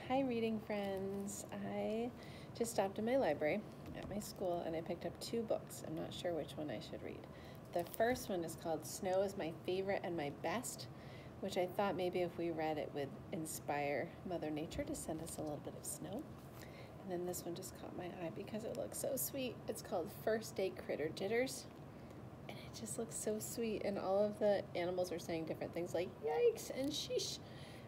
Hi, reading friends. I just stopped in my library at my school and I picked up two books. I'm not sure which one I should read. The first one is called Snow is My Favorite and My Best, which I thought maybe if we read it would inspire Mother Nature to send us a little bit of snow. And then this one just caught my eye because it looks so sweet. It's called First Day Critter Jitters. And it just looks so sweet. And all of the animals are saying different things like yikes and sheesh.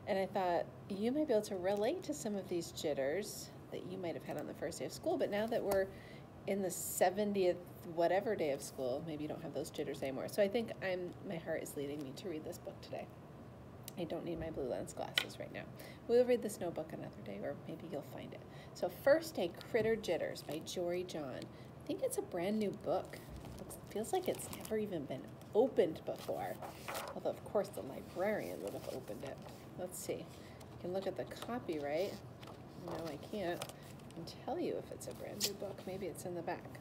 And I thought you might be able to relate to some of these jitters that you might have had on the first day of school. But now that we're in the 70th whatever day of school, maybe you don't have those jitters anymore. So I think my heart is leading me to read this book today. I don't need my blue lens glasses right now. We'll read the snow book another day, or maybe you'll find it. So First Day Critter Jitters by Jory John. I think it's a brand new book. It feels like it's never even been opened before. Although, of course, the librarian would have opened it. Let's see. You can look at the copyright. No, I can't. I can tell you if it's a brand new book. Maybe it's in the back.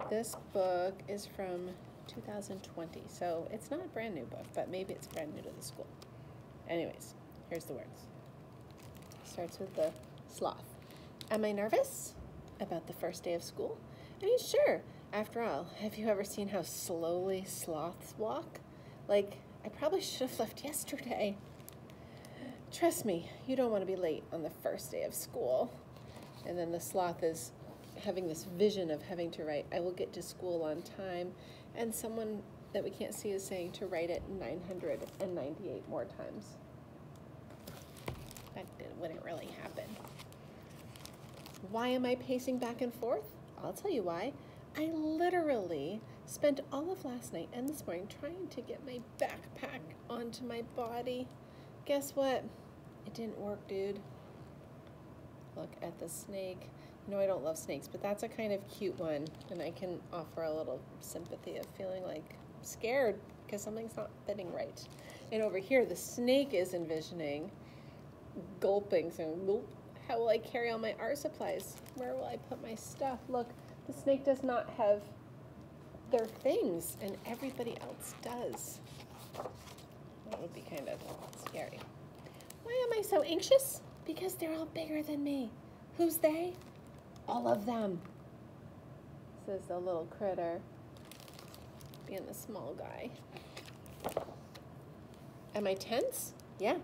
This book is from 2020, so it's not a brand new book, but maybe it's brand new to the school. Anyways, here's the words. Starts with the sloth. Am I nervous about the first day of school? I mean, sure. After all, have you ever seen how slowly sloths walk? Like, I probably should have left yesterday. Trust me, you don't want to be late on the first day of school. And then the sloth is having this vision of having to write, I will get to school on time. And someone that we can't see is saying to write it 998 more times. That wouldn't really happen. Why am I pacing back and forth? I'll tell you why. I literally spent all of last night and this morning trying to get my backpack onto my body. Guess what? It didn't work, dude. Look at the snake. No, I don't love snakes, but that's a kind of cute one, and I can offer a little sympathy of feeling like scared because something's not fitting right. And over here, the snake is envisioning gulping, saying, gulp. How will I carry all my art supplies? Where will I put my stuff? Look, the snake does not have their things, and everybody else does. That would be kind of scary. Why am I so anxious? Because they're all bigger than me. Who's they? All of them, says the little critter, being the small guy. Am I tense? Yeah,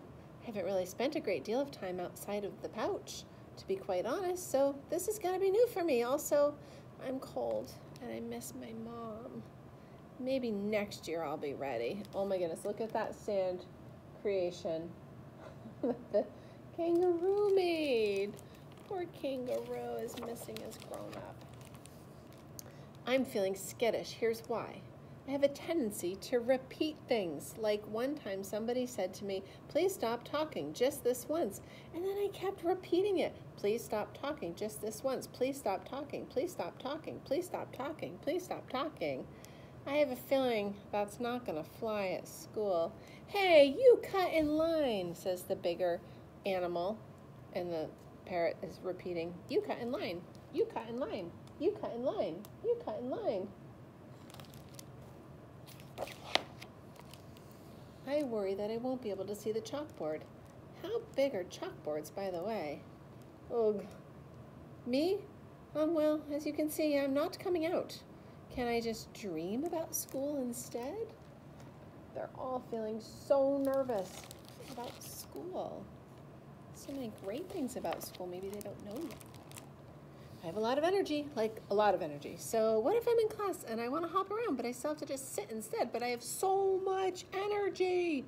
I haven't really spent a great deal of time outside of the pouch, to be quite honest, so this is gonna be new for me. Also, I'm cold and I miss my mom. Maybe next year I'll be ready. Oh my goodness, look at that sand creation that the kangaroo made. Poor kangaroo is missing his grown-up. I'm feeling skittish. Here's why. I have a tendency to repeat things. Like one time somebody said to me, please stop talking just this once. And then I kept repeating it. Please stop talking just this once. Please stop talking. Please stop talking. Please stop talking. Please stop talking. I have a feeling that's not going to fly at school. Hey, you cut in line, says the bigger animal. And the parrot is repeating, you cut in line, you cut in line, you cut in line, you cut in line. I worry that I won't be able to see the chalkboard. How big are chalkboards, by the way? Ugh. Me? Well, as you can see, I'm not coming out. Can I just dream about school instead? They're all feeling so nervous about school. So many great things about school, maybe they don't know yet. I have a lot of energy, like a lot of energy. So what if I'm in class and I want to hop around, but I still have to just sit instead, but I have so much energy,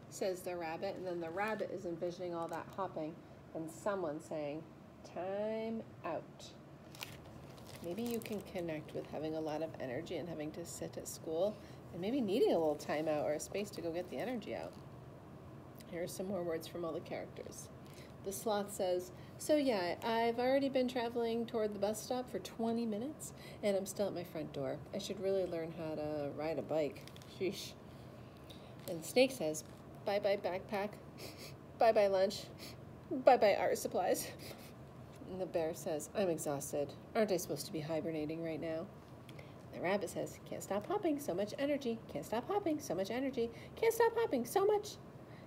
says the rabbit. And then the rabbit is envisioning all that hopping and someone saying, time out. Maybe you can connect with having a lot of energy and having to sit at school and maybe needing a little time out or a space to go get the energy out. Here are some more words from all the characters. The sloth says, so yeah, I've already been traveling toward the bus stop for 20 minutes and I'm still at my front door. I should really learn how to ride a bike. Sheesh. And the snake says, bye-bye backpack, bye-bye lunch, bye-bye art supplies. And the bear says, I'm exhausted. Aren't I supposed to be hibernating right now? The rabbit says, can't stop hopping, so much energy. Can't stop hopping, so much energy. Can't stop hopping, so much.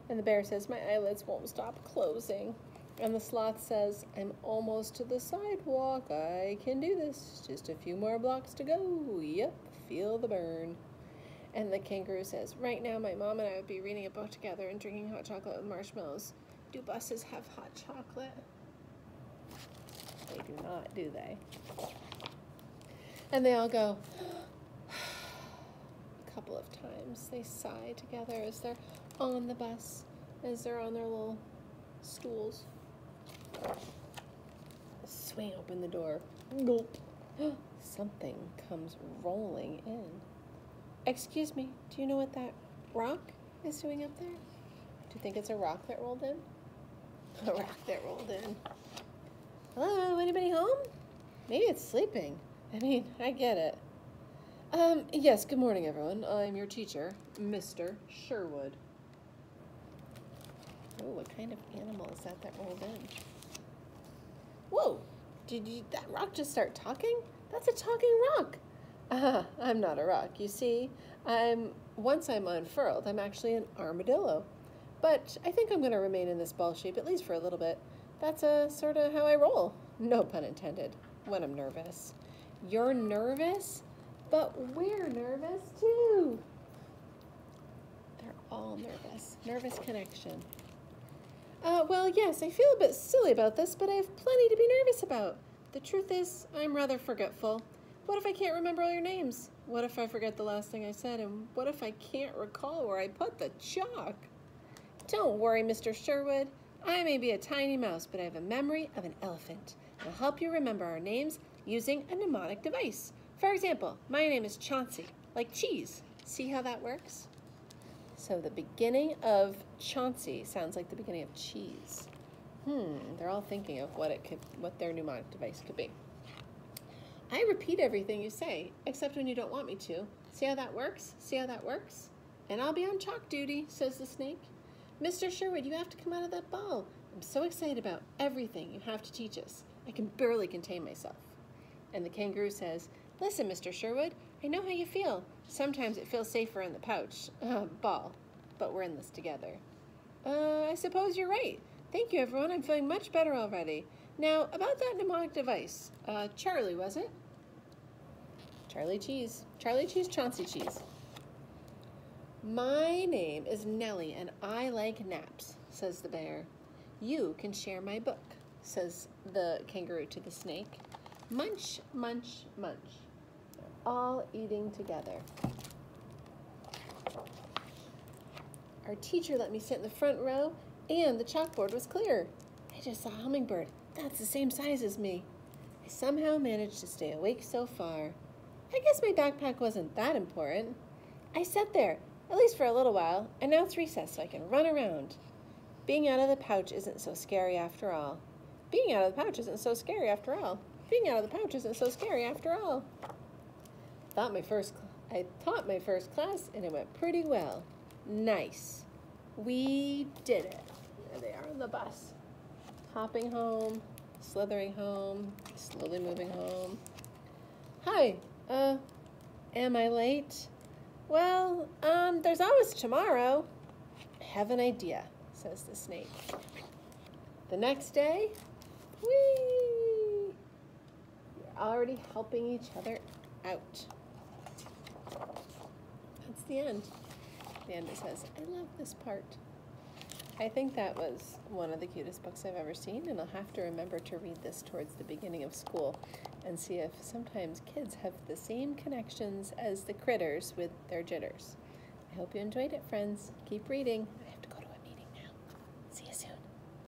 And the bear says, my eyelids won't stop closing. And the sloth says, I'm almost to the sidewalk. I can do this. Just a few more blocks to go. Yep, feel the burn. And the kangaroo says, right now my mom and I would be reading a book together and drinking hot chocolate with marshmallows. Do buses have hot chocolate? They do not, do they? And they all go, a couple of times. They sigh together as they're on the bus, as they're on their little stools. Swing open the door. Gulp. Something comes rolling in. Excuse me, do you know what that rock is doing up there? Do you think it's a rock that rolled in? A rock that rolled in. Hello, anybody home? Maybe it's sleeping. I mean, I get it. Yes, good morning, everyone. I'm your teacher, Mr. Sherwood. Oh, what kind of animal is that rolled in? Whoa, that rock just start talking? That's a talking rock. I'm not a rock. You see, once I'm unfurled, I'm actually an armadillo. But I think I'm going to remain in this ball shape, at least for a little bit. That's sort of how I roll. No pun intended, when I'm nervous. You're nervous? But we're nervous too. They're all nervous. Nervous connection. Well, yes, I feel a bit silly about this, but I have plenty to be nervous about. The truth is, I'm rather forgetful. What if I can't remember all your names? What if I forget the last thing I said? And what if I can't recall where I put the chalk? Don't worry, Mr. Sherwood. I may be a tiny mouse, but I have a memory of an elephant. I'll help you remember our names using a mnemonic device. For example, my name is Chauncey, like cheese. See how that works? So the beginning of Chauncey sounds like the beginning of cheese. They're all thinking of what their mnemonic device could be. I repeat everything you say, except when you don't want me to. See how that works? See how that works? And I'll be on chalk duty, says the snake. Mr. Sherwood, you have to come out of that ball. I'm so excited about everything you have to teach us. I can barely contain myself. And the kangaroo says, listen, Mr. Sherwood, I know how you feel. Sometimes it feels safer in the pouch, ball, but we're in this together. I suppose you're right. Thank you, everyone. I'm feeling much better already. Now, about that mnemonic device. Charlie, was it? Charlie Cheese. Charlie Cheese, Chauncey Cheese. My name is Nellie, and I like naps, says the bear. You can share my book, says the kangaroo to the snake. Munch, munch, munch. They're all eating together. Our teacher let me sit in the front row, and the chalkboard was clear. I just saw a hummingbird. That's the same size as me. I somehow managed to stay awake so far. I guess my backpack wasn't that important. I sat there, at least for a little while, and now it's recess so I can run around. Being out of the pouch isn't so scary after all. Being out of the pouch isn't so scary after all. Being out of the pouch isn't so scary after all. I taught my first class, and it went pretty well. Nice. We did it. There they are on the bus. Hopping home, slithering home, slowly moving home. Hi, am I late? Well, there's always tomorrow. I have an idea, says the snake. The next day, whee! You're already helping each other out. That's the end. At the end it says, I love this part. I think that was one of the cutest books I've ever seen, and I'll have to remember to read this towards the beginning of school and see if sometimes kids have the same connections as the critters with their jitters. I hope you enjoyed it, friends. Keep reading. I have to